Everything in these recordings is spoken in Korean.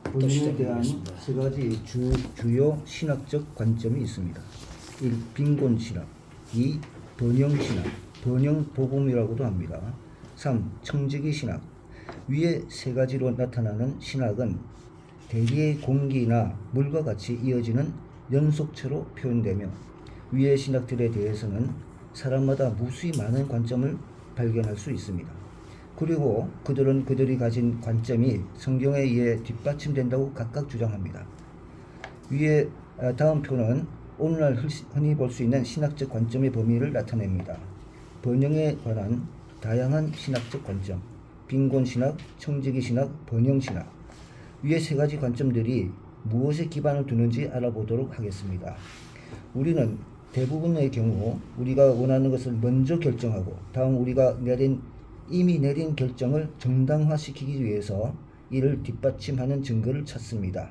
본인에 대한 세 가지 주요 신학적 관점이 있습니다. 1. 빈곤신학, 2. 번영신학, 번영복음이라고도 합니다. 3. 청지기신학. 위의 세 가지로 나타나는 신학은 대기의 공기나 물과 같이 이어지는 연속체로 표현되며 위의 신학들에 대해서는 사람마다 무수히 많은 관점을 발견할 수 있습니다. 그리고 그들은 그들이 가진 관점이 성경에 의해 뒷받침된다고 각각 주장합니다. 위에 다음 표는 오늘날 흔히 볼 수 있는 신학적 관점의 범위를 나타냅니다. 번영에 관한 다양한 신학적 관점, 빈곤신학, 청지기신학, 번영신학. 위의 세 가지 관점들이 무엇에 기반을 두는지 알아보도록 하겠습니다. 우리는 대부분의 경우 우리가 원하는 것을 먼저 결정하고 다음 우리가 이미 내린 결정을 정당화시키기 위해서 이를 뒷받침하는 증거를 찾습니다.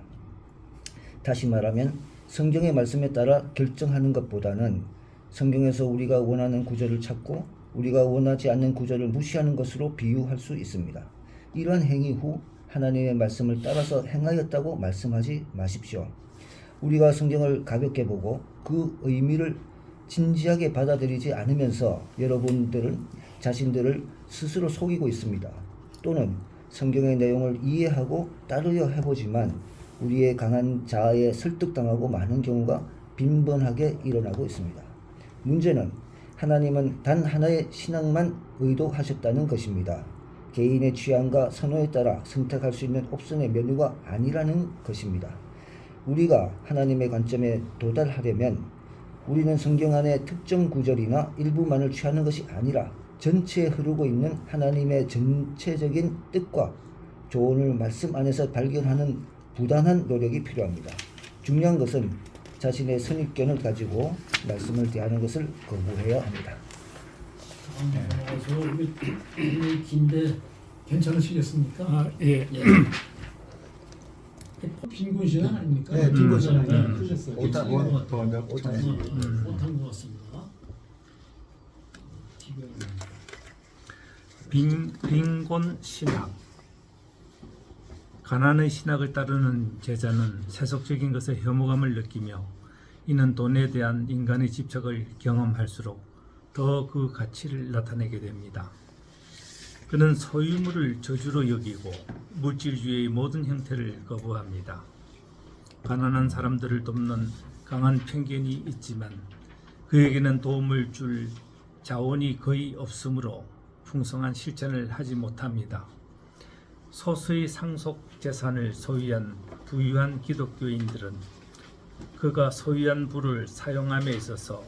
다시 말하면 성경의 말씀에 따라 결정하는 것보다는 성경에서 우리가 원하는 구절을 찾고 우리가 원하지 않는 구절을 무시하는 것으로 비유할 수 있습니다. 이러한 행위 후 하나님의 말씀을 따라서 행하였다고 말씀하지 마십시오. 우리가 성경을 가볍게 보고 그 의미를 진지하게 받아들이지 않으면서 여러분들은 자신들을 스스로 속이고 있습니다. 또는 성경의 내용을 이해하고 따르려 해보지만 우리의 강한 자아에 설득당하고 많은 경우가 빈번하게 일어나고 있습니다. 문제는 하나님은 단 하나의 신앙만 의도하셨다는 것입니다. 개인의 취향과 선호에 따라 선택할 수 있는 옵션의 메뉴가 아니라는 것입니다. 우리가 하나님의 관점에 도달하려면 우리는 성경 안의 특정 구절이나 일부만을 취하는 것이 아니라 전체에 흐르고 있는 하나님의 전체적인 뜻과 조언을 말씀 안에서 발견하는 부단한 노력이 필요합니다. 중요한 것은 자신의 선입견을 가지고 말씀을 대하는 것을 거부해야 합니다. 이게 긴데 괜찮으시겠습니까? 예. 빈곤신앙 아닙니까? 네, 빈곤신앙. 틀렸어요. 오탄 못한 것 같습니다. 빈곤 신학. 가난의 신학을 따르는 제자는 세속적인 것에 혐오감을 느끼며 이는 돈에 대한 인간의 집착을 경험할수록 더 그 가치를 나타내게 됩니다. 그는 소유물을 저주로 여기고 물질주의의 모든 형태를 거부합니다. 가난한 사람들을 돕는 강한 편견이 있지만 그에게는 도움을 줄 자원이 거의 없으므로 풍성한 실천을 하지 못합니다. 소수의 상속 재산을 소유한 부유한 기독교인들은 그가 소유한 부를 사용함에 있어서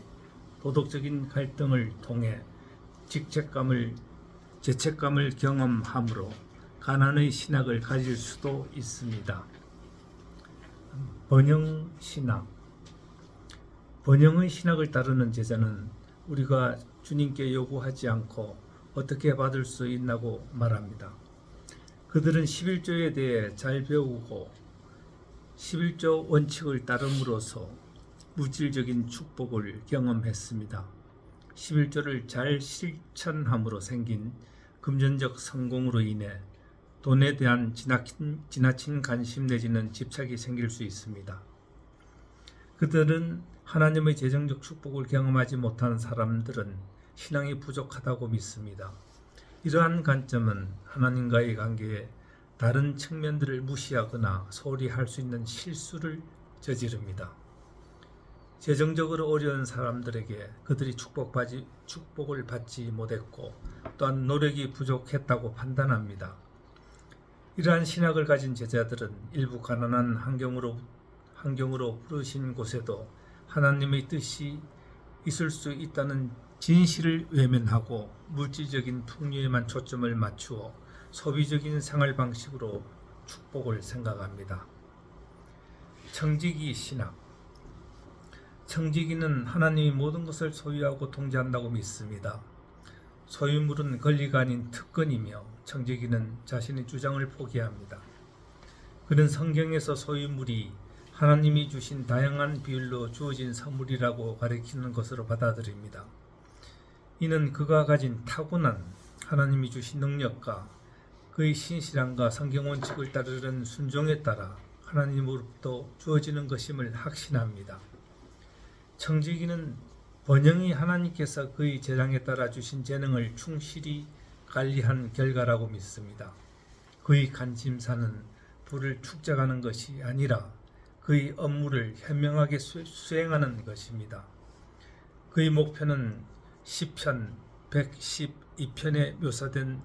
도덕적인 갈등을 통해 죄책감을 경험하므로 가난의 신학을 가질 수도 있습니다. 번영신학. 번영의 신학을 따르는 제자는 우리가 주님께 요구하지 않고 어떻게 받을 수 있나고 말합니다. 그들은 11조에 대해 잘 배우고 11조 원칙을 따름으로써 물질적인 축복을 경험했습니다. 11조를 잘 실천함으로 생긴 금전적 성공으로 인해 돈에 대한 지나친 관심 내지는 집착이 생길 수 있습니다. 그들은 하나님의 재정적 축복을 경험하지 못한 사람들은 신앙이 부족하다고 믿습니다. 이러한 관점은 하나님과의 관계에 다른 측면들을 무시하거나 소홀히 할 수 있는 실수를 저지릅니다. 재정적으로 어려운 사람들에게 그들이 축복을 받지 못했고 또한 노력이 부족했다고 판단합니다. 이러한 신학을 가진 제자들은 일부 가난한 환경으로 부르신 곳에도 하나님의 뜻이 있을 수 있다는 진실을 외면하고 물질적인 풍요에만 초점을 맞추어 소비적인 생활 방식으로 축복을 생각합니다. 청지기 신학. 청지기는 하나님이 모든 것을 소유하고 통제한다고 믿습니다. 소유물은 권리가 아닌 특권이며 청지기는 자신의 주장을 포기합니다. 그는 성경에서 소유물이 하나님이 주신 다양한 비율로 주어진 선물이라고 가리키는 것으로 받아들입니다. 이는 그가 가진 타고난 하나님이 주신 능력과 그의 신실함과 성경 원칙을 따르는 순종에 따라 하나님으로부터 주어지는 것임을 확신합니다. 청지기는 번영이 하나님께서 그의 재량에 따라 주신 재능을 충실히 관리한 결과라고 믿습니다. 그의 관심사는 부를 축적하는 것이 아니라 그의 업무를 현명하게 수행하는 것입니다. 그의 목표는 시편 112편에 묘사된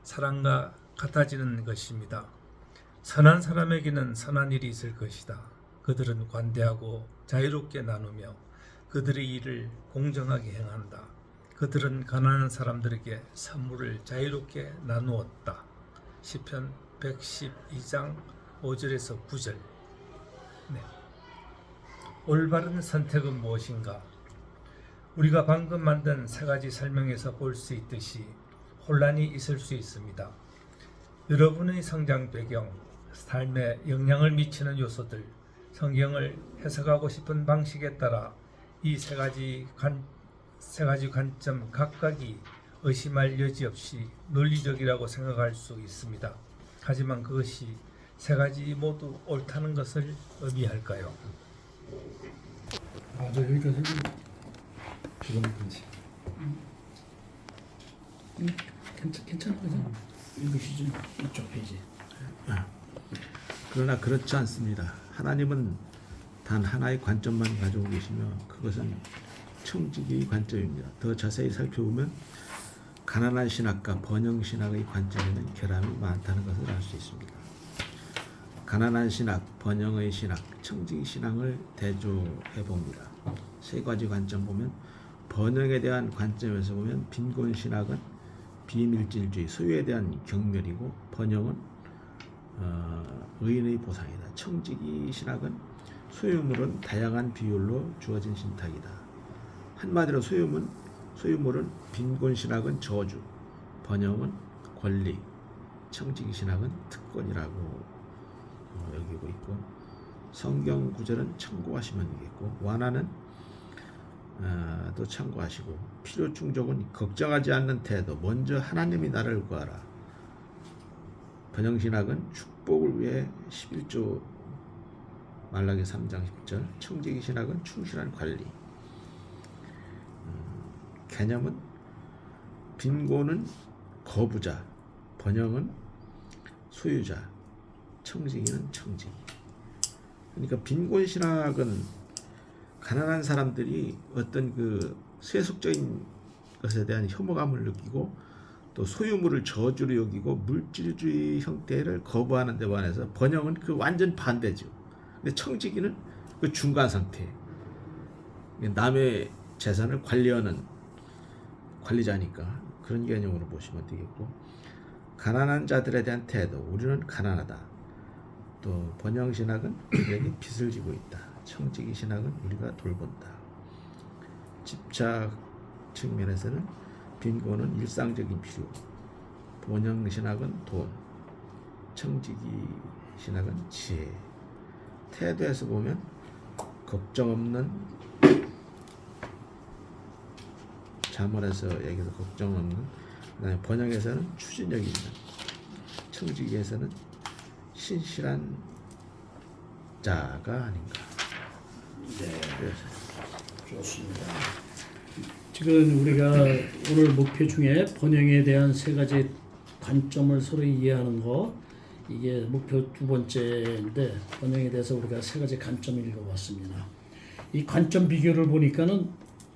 사랑과 같아지는 것입니다. 선한 사람에게는 선한 일이 있을 것이다. 그들은 관대하고 자유롭게 나누며 그들의 일을 공정하게 행한다. 그들은 가난한 사람들에게 선물을 자유롭게 나누었다. 시편 112장 5절에서 9절. 네. 올바른 선택은 무엇인가? 우리가 방금 만든 세 가지 설명에서 볼 수 있듯이 혼란이 있을 수 있습니다. 여러분의 성장 배경, 삶에 영향을 미치는 요소들, 성경을 해석하고 싶은 방식에 따라 이 세 가지 관점 각각이 의심할 여지 없이 논리적이라고 생각할 수 있습니다. 하지만 그것이 세 가지 모두 옳다는 것을 의미할까요? 맞아, 여기까지. 지금까지. 괜찮아, 그죠? 읽으시죠. 이쪽 페이지. 그러나 그렇지 않습니다. 하나님은 단 하나의 관점만 가지고 계시며 그것은 청지기의 관점입니다. 더 자세히 살펴보면 가난한 신학과 번영 신학의 관점에는 결함이 많다는 것을 알 수 있습니다. 가난한 신학, 번영의 신학, 청지기 신앙을 대조해 봅니다. 세 가지 관점 보면 번영에 대한 관점에서 보면 빈곤 신학은 비밀질주의, 소유에 대한 경멸이고 번영은 의인의 보상이다. 청지기 신학은 소유물은 다양한 비율로 주어진 신탁이다. 한마디로 소유물은 빈곤 신학은 저주, 번영은 권리, 청지기 신학은 특권이라고 여기고 있고 성경 구절은 참고하시면 되겠고 완화는 또 참고하시고 필요 충족은 걱정하지 않는 태도, 먼저 하나님이 나를 구하라. 번영신학은 축복을 위해 11조 말라기 3장 10절, 청지기 신학은 충실한 관리. 개념은 빈곤은 거부자, 번영은 소유자, 청지기는 청지기. 그러니까 빈곤 신학은 가난한 사람들이 어떤 그 세속적인 것에 대한 혐오감을 느끼고 또 소유물을 저주로 여기고 물질주의 형태를 거부하는 데 반해서 번영은 그 완전 반대죠. 근데 청지기는 그 중간 상태. 남의 재산을 관리하는 관리자니까 그런 개념으로 보시면 되겠고 가난한 자들에 대한 태도, 우리는 가난하다. 또 번영 신학은 우리에게 빚을 지고 있다. 청지기 신학은 우리가 돌본다. 집착 측면에서는 빈곤은 일상적인 필요, 번영 신학은 돈, 청지기 신학은 지혜. 태도에서 보면 걱정 없는, 잠언에서 얘기해서 걱정 없는, 그다음에 번영에서는 추진력 있는, 청지기에서는 신실한 자가 아닌가. 네, 좋습니다. 지금 우리가 오늘 목표 중에 번영에 대한 세 가지 관점을 서로 이해하는 거, 이게 목표 두 번째인데 번영에 대해서 우리가 세 가지 관점을 읽어봤습니다. 이 관점 비교를 보니까는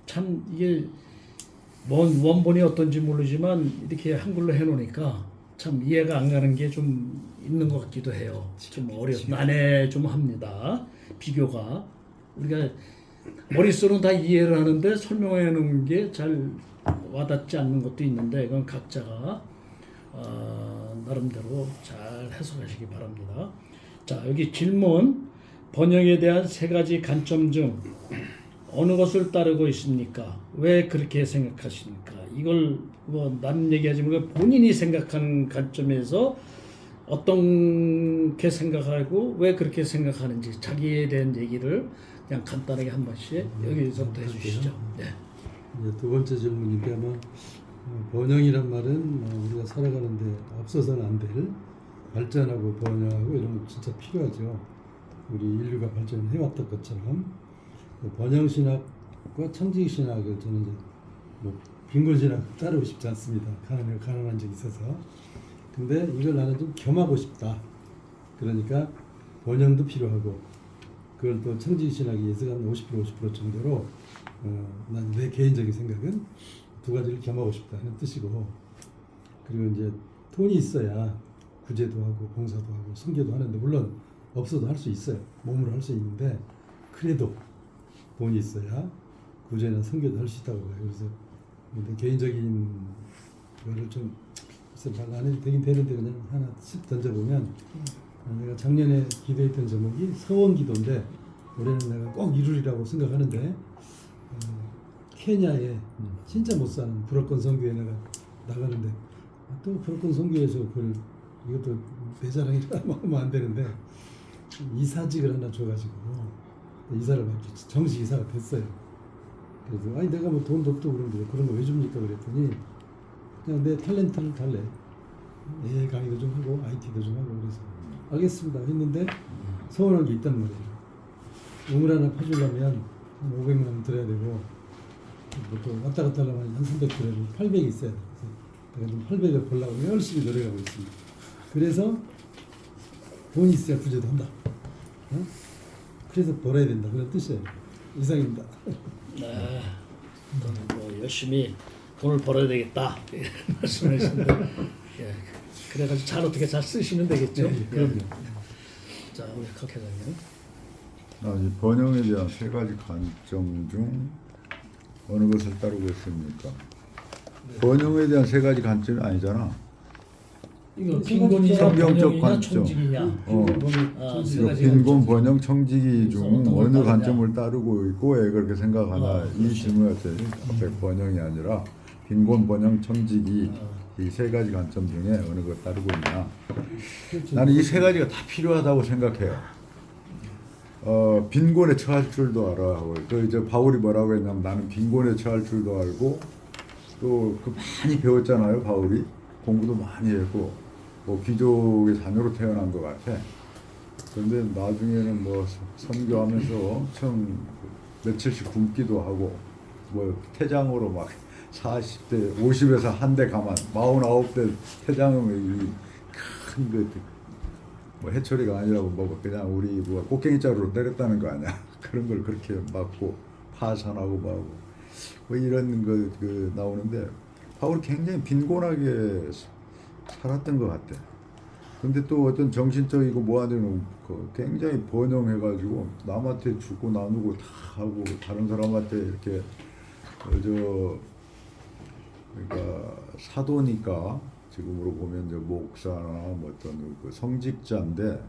참 이게 원본이 어떤지 모르지만 이렇게 한글로 해놓으니까 참 이해가 안 가는 게 좀 있는 것 같기도 해요. 좀 난해 좀 합니다. 비교가 우리가 머릿속으로는 다 이해를 하는데 설명해 놓은 게 잘 와닿지 않는 것도 있는데 이건 각자가 나름대로 잘 해석하시기 바랍니다. 자, 여기 질문, 번영에 대한 세 가지 관점 중 어느 것을 따르고 있습니까? 왜 그렇게 생각하십니까? 이걸 뭐 남 얘기하지 말고 본인이 생각하는 관점에서 어떻게 생각하고 왜 그렇게 생각하는지 자기에 대한 얘기를 그냥 간단하게 한 번씩 여기서부터 해주시죠. 네. 이제 두 번째 질문인데 아마 번영이란 말은 우리가 살아가는데 없어서는 안 될 발전하고 번영하고 이런 거 진짜 필요하죠. 우리 인류가 발전해왔던 것처럼 번영신학과 청지기신학을 저는 이제 뭐 빈곤신학 따르고 싶지 않습니다. 가난한 적이 있어서. 근데 이걸 나는 좀 겸하고 싶다. 그러니까 번영도 필요하고 그걸 또 청지기신학이 예술한 50% 정도로 난 내 개인적인 생각은 두 가지를 겸하고 싶다는 뜻이고, 그리고 이제 돈이 있어야 구제도 하고 봉사도 하고 선교도 하는데, 물론 없어도 할 수 있어요. 몸으로 할 수 있는데 그래도 돈이 있어야 구제나 선교도 할 수 있다고 봐요. 그래서 내 개인적인 거를 좀 말 안 해도 되긴 되는데 그냥 하나 쓱 던져보면, 내가 작년에 기도했던 제목이 서원기도인데 올해는 내가 꼭 이루리라고 생각하는데, 케냐에 진짜 못 사는 불어권 선교에 내가 나가는데, 또 불어권 선교에서 그걸 이것도 내 자랑이라 하면 안 되는데 이사직을 하나 줘가지고 이사를 맡겼지. 정식 이사가 됐어요. 그래서 아니 내가 뭐 돈도 없고 그런데 그런 거 왜 줍니까 그랬더니 그냥 내 탤런트를 달래. 애 강의도 좀 하고 IT도 좀 하고. 그래서 알겠습니다 했는데 서운한 게 있단 말이에요. 우물 하나 파주려면 한 500만 원 들어야 되고, 또 왔다 갔다 하려면 한 300 들어야 되고 800이 있어야 돼. 그래서 내가 좀 800을 벌려고 열심히 노력하고 있습니다. 그래서 돈이 있어야 구제도 한다. 어? 그래서 벌어야 된다. 그런 뜻이에요. 이상입니다. 네, 저는 뭐 열심히 돈을 벌어야 되겠다 이런 말씀하시는데, 예, 그래가지고 어떻게 잘 쓰시면 되겠죠. 네, 그럼요. 자, 우리 각 회장님. 이 번영에 대한 세 가지 관점 중 어느 것을 따르고 있습니까? 번영에 대한 세 가지 관점이 아니잖아. 이거 빈곤이냐 성경적 번영이냐 관점. 청직이냐. 세 이거 가지 빈곤, 관점. 번영, 청지기 중 어떤 걸 어느 따르냐. 관점을 따르고 있고 왜 그렇게 생각하나, 이 그렇죠. 질문 같아요. 갑자기 번영이 아니라 빈곤, 번영, 청지기 이 세 가지 관점 중에 어느 걸 따르고 있냐. 나는 이 세 가지가 다 필요하다고 생각해요. 빈곤에 처할 줄도 알아. 그 이제 바울이 뭐라고 했냐면 나는 빈곤에 처할 줄도 알고, 또 그 많이 배웠잖아요. 바울이 공부도 많이 했고 뭐 귀족의 자녀로 태어난 것 같아. 그런데 나중에는 뭐 선교하면서 참 며칠씩 굶기도 하고 뭐 퇴장으로 막 40대 50에서 한 대 가만 49대 퇴장하면 큰그 뭐 해초리가 아니라고 뭐 그냥 우리 뭐 꽃갱이 자루로 때렸다는 거 아니야. 그런 걸 그렇게 맞고 파산하고 뭐하고 뭐 이런 거 그 나오는데, 바울이 굉장히 빈곤하게 살았던 것 같아. 근데 또 어떤 정신적이고 뭐하는 그 굉장히 번영해가지고 남한테 주고 나누고 다 하고 다른 사람한테 이렇게 그러니까 사도니까 지금으로 보면 이제 목사나 뭐 어떤 그 성직자인데,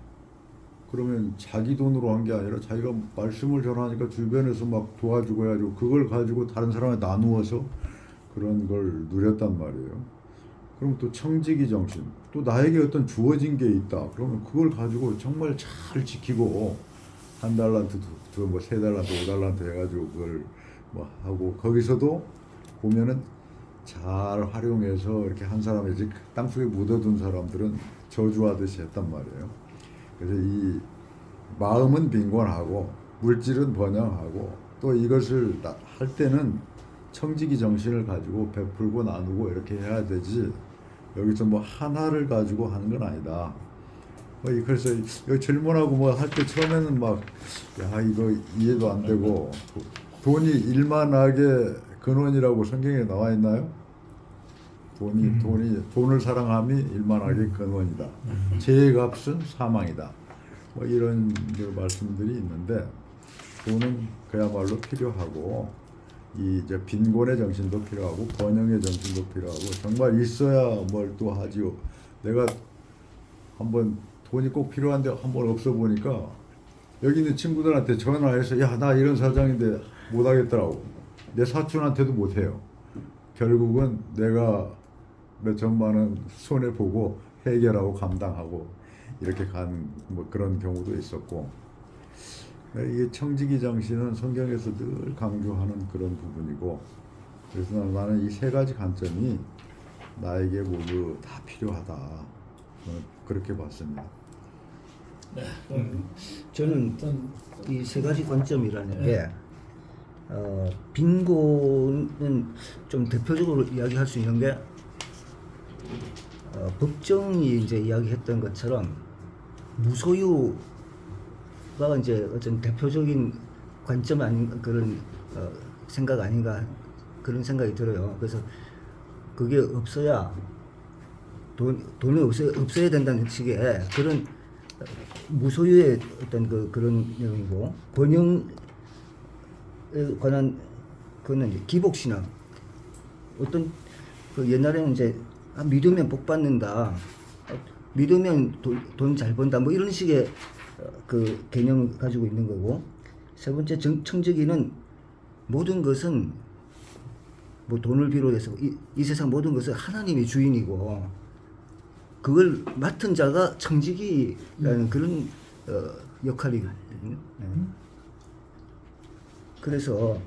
그러면 자기 돈으로 한 게 아니라 자기가 말씀을 전하니까 주변에서 막 도와주고 해가지고 그걸 가지고 다른 사람한테 나누어서 그런 걸 누렸단 말이에요. 그럼 또 청지기 정신, 또 나에게 어떤 주어진 게 있다. 그러면 그걸 가지고 정말 잘 지키고 한 달란트, 뭐 세 달란트, 5달란트 해가지고 그걸 뭐 하고, 거기서도 보면은 잘 활용해서 이렇게 한 사람의 땅속에 묻어둔 사람들은 저주하듯이 했단 말이에요. 그래서 이 마음은 빈곤하고 물질은 번영하고, 또 이것을 할 때는 청지기 정신을 가지고 베풀고 나누고 이렇게 해야 되지, 여기서 뭐 하나를 가지고 하는 건 아니다. 그래서 여기 질문하고 뭐 할 때 처음에는 막 야 이거 이해도 안 되고, 돈이 일만하게 근원이라고 성경에 나와 있나요? 돈을 사랑함이 일만하게 근원이다. 죄의 값은 사망이다. 뭐 이런 말씀들이 있는데, 돈은 그야말로 필요하고, 이 이제 빈곤의 정신도 필요하고 번영의 정신도 필요하고, 정말 있어야 뭘 또 하지요. 내가 한번 돈이 꼭 필요한데 한번 없어 보니까 여기 있는 친구들한테 전화해서 야 나 이런 사정인데 못 하겠더라고. 내 사촌한테도 못 해요. 결국은 내가 몇 천만 원 손해 보고 해결하고 감당하고 이렇게 간 뭐 그런 경우도 있었고, 이게 청지기 정신은 성경에서 늘 강조하는 그런 부분이고, 그래서 나는 이 세 가지 관점이 나에게 모두 다 필요하다. 그렇게 봤습니다. 네. 저는 이 세 가지 관점이라는 게 빈곤은 좀 대표적으로 이야기할 수 있는 게 법정이 이제 이야기했던 것처럼 무소유가 이제 어떤 대표적인 관점 아닌 그런 생각 아닌가 그런 생각이 들어요. 그래서 그게 없어야 돈이 없어야 된다는 식의 그런 무소유의 어떤 그런 내용이고 번영에 관한 그거는 이제 기복신앙 어떤 그 옛날에는 이제 믿으면 복 받는다 믿으면 돈 잘 번다 뭐 이런 식의 그 개념을 가지고 있는 거고 세 번째 청지기는 모든 것은 뭐 돈을 비롯해서 이 세상 모든 것은 하나님이 주인이고 그걸 맡은 자가 청지기라는 그런 역할이거든요. 그래서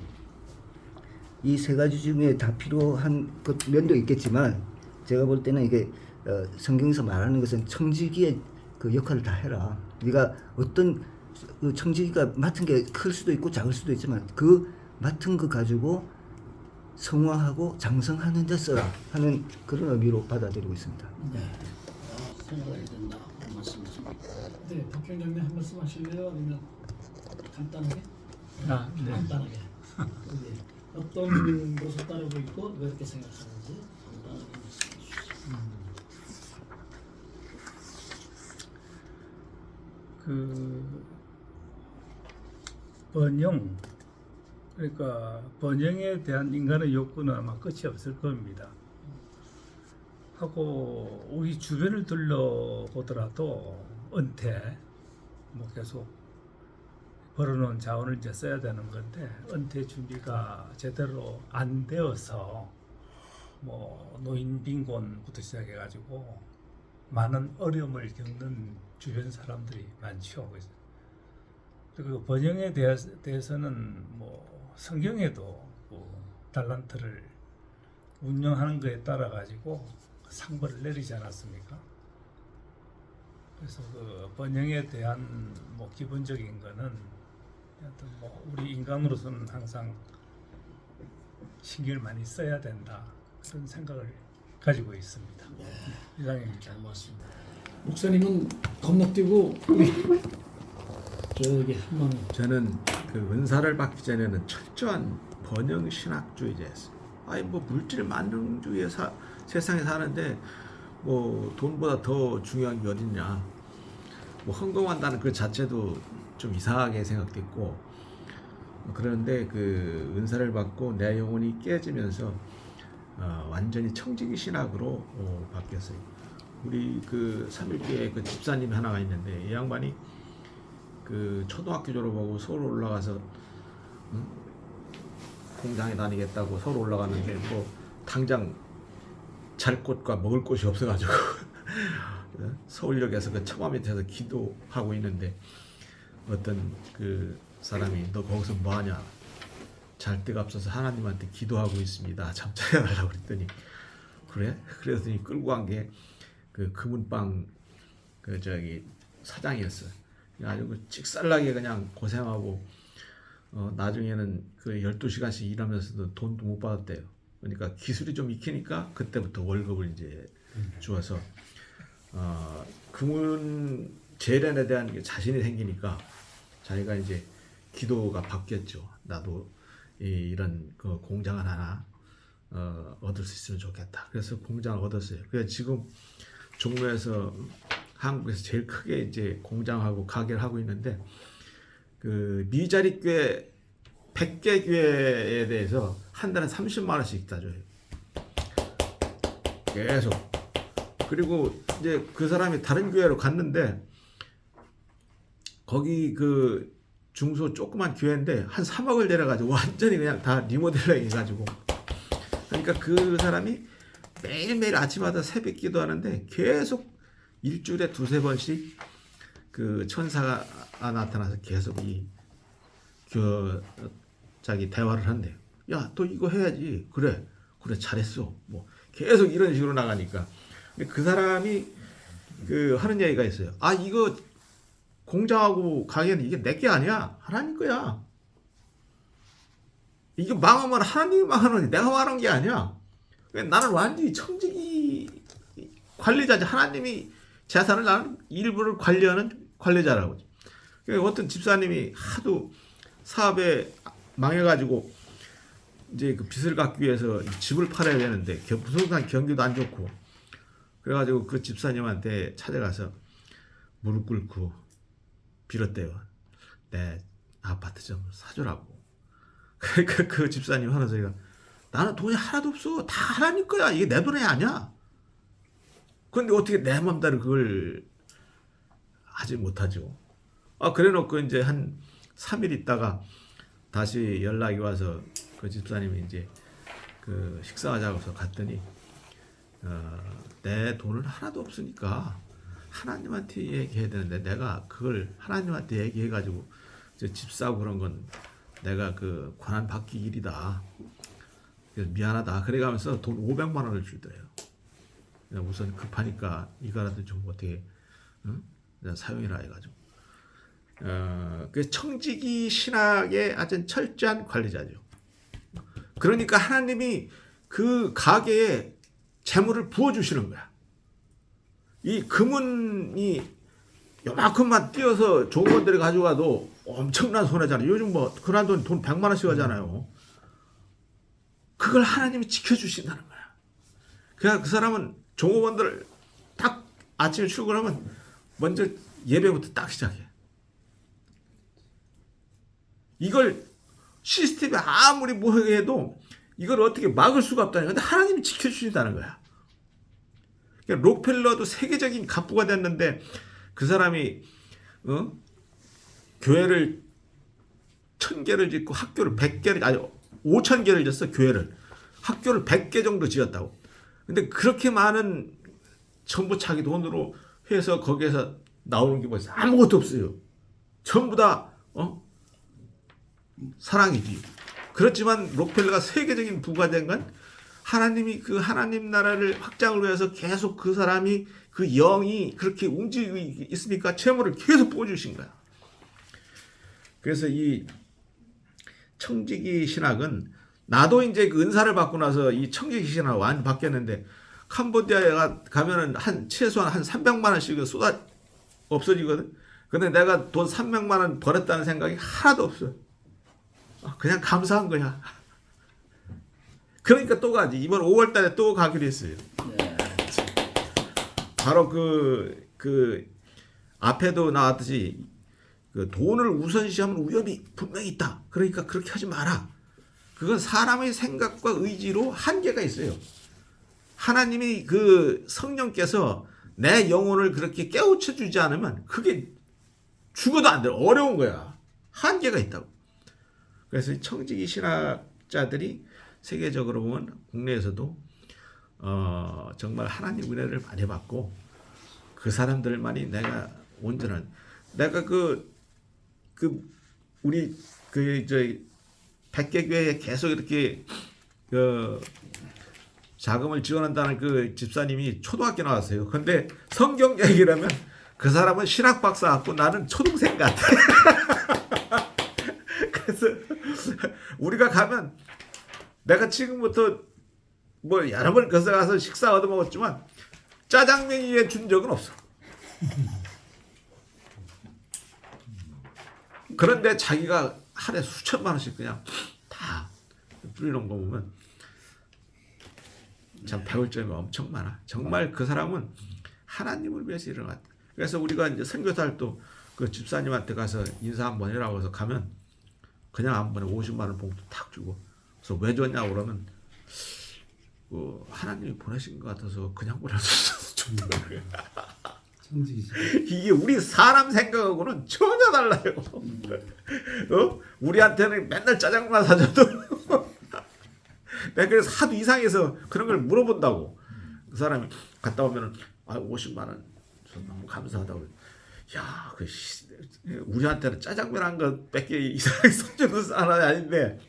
이 세 가지 중에 다 필요한 것 면도 있겠지만 제가 볼 때는 이게 성경에서 말하는 것은 청지기의 그 역할을 다 해라. 네가 어떤 그 청지기가 맡은 게 클 수도 있고 작을 수도 있지만 그 맡은 거 가지고 성화하고 장성하는 데 써라 하는 그런 의미로 받아들이고 있습니다. 네. 생각해야 된다. 그런 말씀이십니다. 네, 박경장님 한 말씀 하실래요? 아니면 간단하게? 네. 간단하게. 네. 어떤 것을 따르고 있고 왜 이렇게 생각하는지 간단하게 말씀해 주시죠. 그 번영 그러니까 번영에 대한 인간의 욕구는 아마 끝이 없을 겁니다. 하고 우리 주변을 둘러보더라도 은퇴 뭐 계속 벌어놓은 자원을 이제 써야 되는 건데 은퇴 준비가 제대로 안 되어서 뭐 노인 빈곤부터 시작해가지고 많은 어려움을 겪는 주변 사람들이 많죠. 그리고 번영에 대해서는 뭐 성경에도 그 달란트를 운영하는 것에 따라 가지고 상벌을 내리지 않았습니까? 그래서 그 번영에 대한 뭐 기본적인 거는 하여튼 뭐 우리 인간으로서는 항상 신경을 많이 써야 된다 그런 생각을 가지고 있습니다. 이상입니다. 잘 모았습니다. 목사님은 건너뛰고 우리 저기 한번 저는 그 은사를 받기 전에는 철저한 번영 신학주의자였어요. 아니 뭐 물질 만능주의에 세상에 사는데 뭐 돈보다 더 중요한 게 어딨냐. 뭐 헌금한다는 그 자체도 좀 이상하게 생각됐고 그런데 그 은사를 받고 내 영혼이 깨지면서 완전히 청지기 신학으로 바뀌었어요. 우리 그 삼일교회 그 집사님 하나가 있는데 이 양반이 그 초등학교 졸업하고 서울 올라가서 공장에 다니겠다고 서울 올라가는데 뭐 당장 잘 곳과 먹을 곳이 없어가지고 서울역에서 그 처마 밑에서 기도하고 있는데 어떤 그 사람이 너 거기서 뭐하냐 잘 데가 없어서 하나님한테 기도하고 있습니다 잠자리하라고 그랬더니 그래? 그랬더니 끌고 간 게 그 금은방 그 저기 사장이었어. 아주 그 찍살나게 그냥 고생하고 나중에는 그 12시간씩 일하면서도 돈도 못 받았대요. 그러니까 기술이 좀 익히니까 그때부터 월급을 이제 주어서 금은 재련에 대한 자신이 생기니까 자기가 이제 기도가 바뀌었죠. 나도 이런 그 공장을 하나 얻을 수 있으면 좋겠다. 그래서 공장을 얻었어요. 그래서 지금 종로에서 한국에서 제일 크게 이제 공장하고 가게를 하고 있는데 그 미자립교회 100개 교회에 대해서 한 달에 30만 원씩 따줘요. 계속. 그리고 이제 그 사람이 다른 교회로 갔는데 거기 그 중소 조그만 교회인데 한 3억을 내려가지고 완전히 그냥 다 리모델링 해가지고 그러니까 그 사람이 매일매일 아침마다 새벽 기도하는데 계속 일주일에 2-3번씩 그 천사가 나타나서 계속 자기 대화를 한대요. 야, 너 이거 해야지. 그래, 그래, 잘했어. 뭐 계속 이런 식으로 나가니까 근데 그 사람이 그 하는 얘기가 있어요. 아, 이거 공장하고 가게는 이게 내 게 아니야. 하나님 거야. 이게 망하면 하나님이 망하는 내가 망하는 게 아니야. 나는 완전히 청지기 관리자지. 하나님이 재산을 나는 일부를 관리하는 관리자라고. 어떤 집사님이 하도 사업에 망해가지고 이제 그 빚을 갚기 위해서 집을 팔아야 되는데 부동산 경기도 안 좋고 그래가지고 그 집사님한테 찾아가서 무릎 꿇고 빌었대요. 내 아파트 좀 사주라고. 그러니까 그 집사님 하는 소리가 나는 돈이 하나도 없어. 다 하나님 거야. 이게 내 돈이 아니야. 그런데 어떻게 내 맘대로 그걸 하지 못하죠. 그래 놓고 이제 한 3일 있다가 다시 연락이 와서 그 집사님이 이제 그 식사하자고 해서 갔더니 내 돈은 하나도 없으니까 하나님한테 얘기해야 되는데 내가 그걸 하나님한테 얘기해가지고 집 사고 그런 건 내가 그 권한 받기 일이다. 그래서 미안하다. 그래가면서 돈 500만 원을 주더래요. 우선 급하니까 이거라도 좀 어떻게 사용이라 해가지고. 그 청지기 신학의 아주 철저한 관리자죠. 그러니까 하나님이 그 가게에 재물을 부어주시는 거야. 이 금은이 요만큼만 띄어서 좋은 것들을 가져가도 엄청난 손해잖아요. 요즘 뭐 그런 돈 100만 원씩 하잖아요. 그걸 하나님이 지켜주신다는 거야. 그러니까 그 사람은 종업원들 딱 아침에 출근하면 먼저 예배부터 딱 시작해. 이걸 시스템이 아무리 뭐해도 이걸 어떻게 막을 수가 없다는 거야. 근데 하나님이 지켜주신다는 거야. 그러니까 록펠러도 세계적인 갑부가 됐는데 그 사람이 교회를 1000개를 짓고 학교를 100개를 아니 5000개를 짓어. 교회를 학교를 100개 정도 지었다고. 근데 그렇게 많은 전부 자기 돈으로 해서 거기에서 나오는 게 뭐지? 아무것도 없어요. 전부 다 사랑이지. 그렇지만 록펠러가 세계적인 부가 된 건 하나님이 그 하나님 나라를 확장을 위해서 계속 그 사람이 그 영이 그렇게 움직이고 있으니까 채무를 계속 부어주신 거야. 그래서 이 청지기 신학은 나도 이제 그 은사를 받고 나서 이 청지기 신학 완전 바뀌었는데 캄보디아에 가면은 최소한 한 300만 원씩 쏟아 없어지거든. 근데 내가 돈 300만 원 벌었다는 생각이 하나도 없어. 그냥 감사한 거야. 그러니까 또 가지. 이번 5월 달에 또 가기로 했어요. 바로 그 앞에도 나왔듯이 그 돈을 우선시하면 위험이 분명히 있다. 그러니까 그렇게 하지 마라. 그건 사람의 생각과 의지로 한계가 있어요. 하나님이 그 성령께서 내 영혼을 그렇게 깨우쳐 주지 않으면 그게 죽어도 안 돼. 어려운 거야. 한계가 있다고. 그래서 청지기 신학자들이 세계적으로 보면 국내에서도 정말 하나님 은혜를 많이 받고 그 사람들만이 내가 온전한 내가 우리 저희 100개 교회에 계속 이렇게 자금을 지원한다는 그 집사님이 초등학교 나왔어요. 근데 성경 얘기를 하면 그 사람은 신학 박사 같고 나는 초등생 같아. 그래서 우리가 가면 내가 지금부터 뭐 여러 번 거기서 가서 식사 얻어먹었지만 짜장면 위에 준 적은 없어. 그런데 자기가 하루에 수천만 원씩 그냥 다 뿌리는 거 보면 참 배울 점이 엄청 많아. 정말 그 사람은 하나님을 위해서 일어났다. 그래서 우리가 이제 선교사도 그 집사님한테 가서 인사 한번 해라고 해서 가면 그냥 한 번에 50만 원 봉투 탁 주고 그래서 왜 줬냐고 그러면 하나님이 보내신 것 같아서 그냥 보내서 줬는 거예요. 이게 우리 사람 생각하고는 전혀 달라요. 우리한테는 맨날 짜장면 사줘도 내가 그래서 하도 이상해서 그런 걸 물어본다고. 그 사람이 갔다 오면은 50만 원 너무 감사하다고. 야, 우리한테는 짜장면 한 거 100개 이상하게 써주는 사람이 아닌데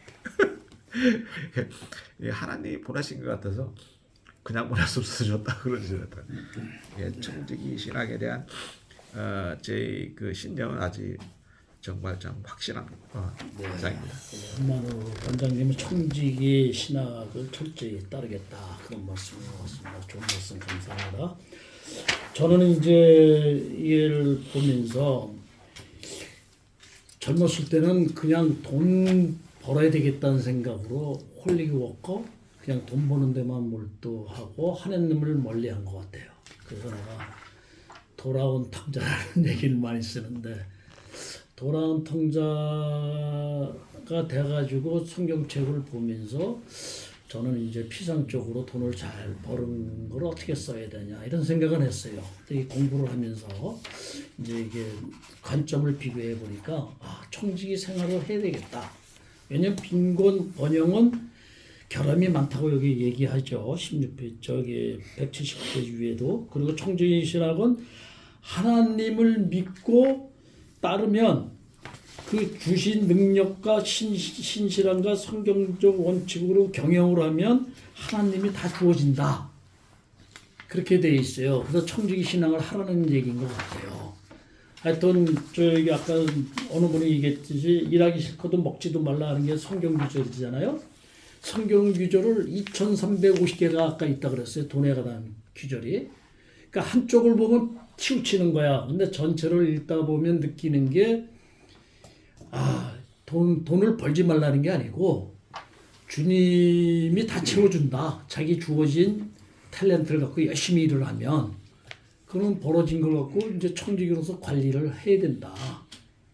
예, 하나님이 보내신 것 같아서 그냥 보내서 써줬다 그러시더라고요. 예, 청지기 신학에 대한 제 그 신념은 아직 정말 좀 확실한 입장입니다. 한만우 원장님은 청지기 신학을 철저히 따르겠다 그런 말씀이었습니다. 좋은 말씀 감사합니다. 저는 이제 이를 보면서 젊었을 때는 그냥 돈 벌어야 되겠다는 생각으로 홀리워커 그냥 돈 버는 데만 몰두하고 하나님을 멀리한 것 같아요. 그래서 내가 돌아온 탕자라는 얘기를 많이 쓰는데 돌아온 탕자가 돼가지고 성경책을 보면서 저는 이제 피상적으로 돈을 잘 버는 걸 어떻게 써야 되냐 이런 생각을 했어요. 근데 이 공부를 하면서 이제 이게 관점을 비교해 보니까 청지기 생활을 해야 되겠다. 왜냐면 빈곤 번영은 결함이 많다고 여기 얘기하죠. 16회 저기 170회 위에도. 그리고 청지기 신학은 하나님을 믿고 따르면 그 주신 능력과 신실함과 성경적 원칙으로 경영을 하면 하나님이 다 주어진다. 그렇게 돼 있어요. 그래서 청지기 신앙을 하라는 얘기인 것 같아요. 하여튼 저기 아까 어느 분이 얘기했듯이 일하기 싫거든 먹지도 말라 하는 게 성경 규절이잖아요. 성경 규절을 2350개가 아까 있다 그랬어요. 돈에 관한 규절이. 그러니까 한쪽을 보면 치우치는 거야. 근데 전체를 읽다 보면 느끼는 게 돈을 벌지 말라는 게 아니고 주님이 다 채워준다. 자기 주어진 탤런트를 갖고 열심히 일을 하면 그런 벌어진 걸 갖고 이제 청지기로서 관리를 해야 된다.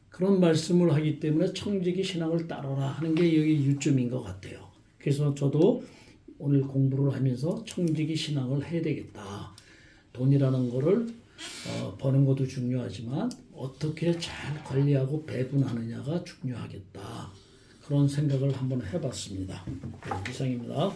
그런 말씀을 하기 때문에 청지기 신앙을 따르라 하는 게 여기 유점인 것 같아요. 그래서 저도 오늘 공부를 하면서 청지기 신앙을 해야 되겠다. 돈이라는 거를 버는 것도 중요하지만 어떻게 잘 관리하고 배분하느냐가 중요하겠다. 그런 생각을 한번 해봤습니다. 네, 이상입니다.